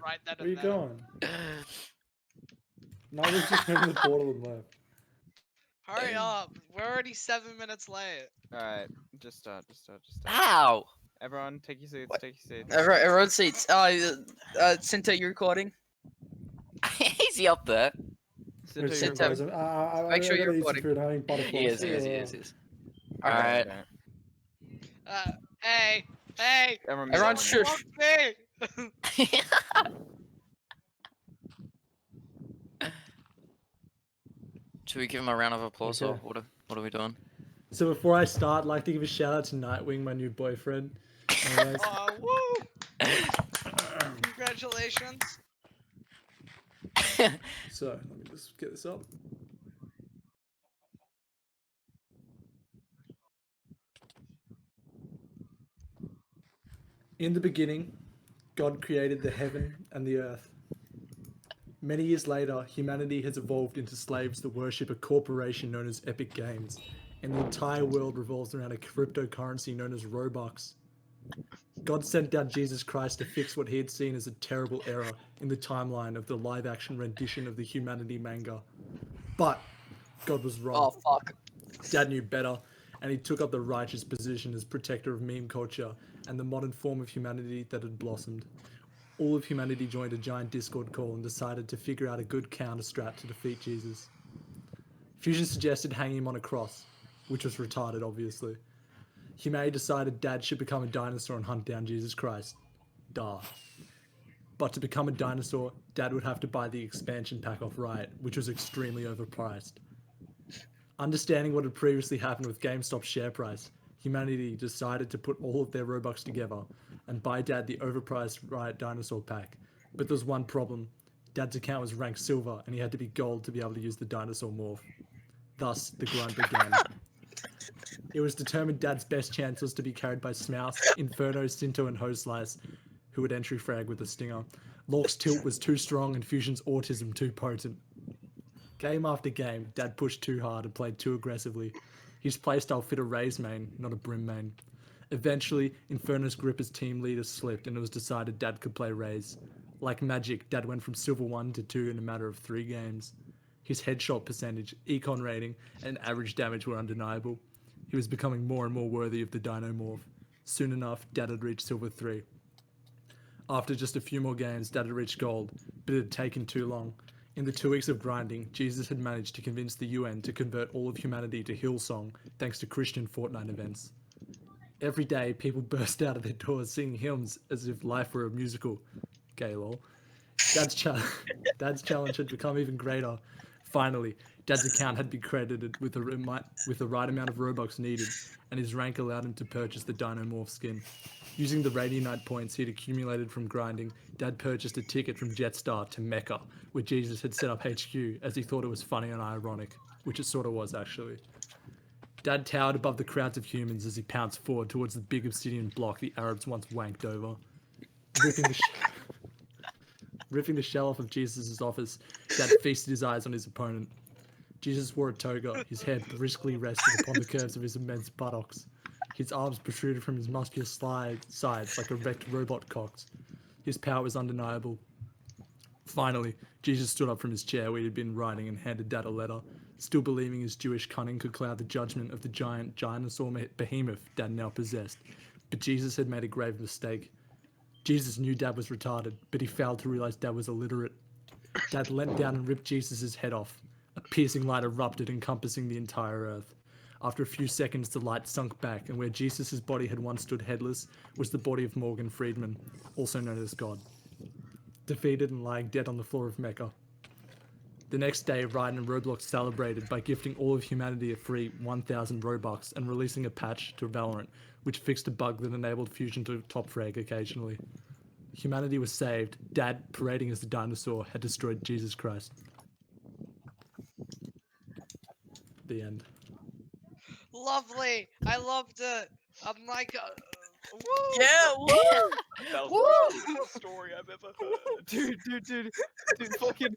right then Where you and there. going? No, we just went in the portal and left. Hurry up! We're already 7 minutes late. Alright, just start. Ow! Everyone, take your seats, What? take your seats. Everyone seats. Cinta, you recording? Cinto, Where's you're Cinto. Cinto? recording? Make sure you're I gotta eat some recording. food. I'm having butterflies. He is. Okay, Alright. okay. Hey! Everyone shush. shush. Fuck me! Should we give him a round of applause or Okay. what are we doing? So before I start, I'd like to give a shout out to Nightwing, my new boyfriend. Anyways, Woo! Congratulations. so let me just get this up. In the beginning, God created the heaven and the earth. Many years later, humanity has evolved into slaves that worship a corporation known as Epic Games, and the entire world revolves around a cryptocurrency known as Robux. God sent down Jesus Christ to fix what he had seen as a terrible error in the timeline of the live-action rendition of the Humanity manga. But God was wrong. Oh fuck. Dad knew better, and he took up the righteous position as protector of meme culture and the modern form of humanity that had blossomed. All of humanity joined a giant Discord call and decided to figure out a good counter strat to defeat Jesus. Fusion suggested hanging him on a cross, which was retarded, obviously. Humanity decided Dad should become a dinosaur and hunt down Jesus Christ. Duh. But to become a dinosaur, Dad would have to buy the expansion pack off Riot, which was extremely overpriced. Understanding what had previously happened with GameStop's share price, humanity decided to put all of their Robux together and buy Dad the overpriced Riot Dinosaur pack. But there's one problem. Dad's account was ranked silver and he had to be gold to be able to use the dinosaur morph. Thus, the grind began. It was determined Dad's best chance was to be carried by Smouse, Inferno, Cinto, and Hoslice, who would entry frag with a stinger. Lork's tilt was too strong and Fusion's autism too potent. Game after game, Dad pushed too hard and played too aggressively. His playstyle fit a Raze main, not a Brim main. Eventually, Inferno's grip as team leader slipped and it was decided Dad could play Raze. Like magic, Dad went from Silver 1 to 2 in a matter of 3 games. His headshot percentage, econ rating, and average damage were undeniable. He was becoming more and more worthy of the Dino Morph. Soon enough, Dad had reached Silver 3. After just a few more games, Dad had reached Gold, but it had taken too long. In the 2 weeks of grinding, Jesus had managed to convince the UN to convert all of humanity to Hillsong thanks to Christian Fortnite events. Every day, people burst out of their doors singing hymns as if life were a musical. Gay lol. Dad's challenge had become even greater. Finally, Dad's account had been credited with the right amount of Robux needed, and his rank allowed him to purchase the Dinomorph skin. Using the Radianite points he'd accumulated from grinding, Dad purchased a ticket from Jetstar to Mecca, where Jesus had set up HQ, as he thought it was funny and ironic, which it sort of was actually. Dad towered above the crowds of humans as he pounced forward towards the big obsidian block the Arabs once wanked over. Ripping the shell off of Jesus' office, Dad feasted his eyes on his opponent. Jesus wore a toga, his head briskly rested upon the curves of his immense buttocks. His arms protruded from his muscular sides like erect robot cocks. His power was undeniable. Finally, Jesus stood up from his chair where he had been writing and handed Dad a letter, still believing his Jewish cunning could cloud the judgment of the giant dinosaur behemoth Dad now possessed. But Jesus had made a grave mistake. Jesus knew Dad was retarded, but he failed to realize Dad was illiterate. Dad leant down and ripped Jesus' head off. A piercing light erupted, encompassing the entire earth. After a few seconds, the light sunk back, and where Jesus' body had once stood headless was the body of Morgan Freeman, also known as God, defeated and lying dead on the floor of Mecca. The next day, Riot and Roblox celebrated by gifting all of humanity a free 1,000 Robux and releasing a patch to Valorant, which fixed a bug that enabled Fusion to top frag occasionally. Humanity was saved. Dad, parading as the dinosaur, had destroyed Jesus Christ. The end. Lovely. I loved it. I'm like, woo. Yeah, woo! That was the coolest story I've ever heard. Dude, fucking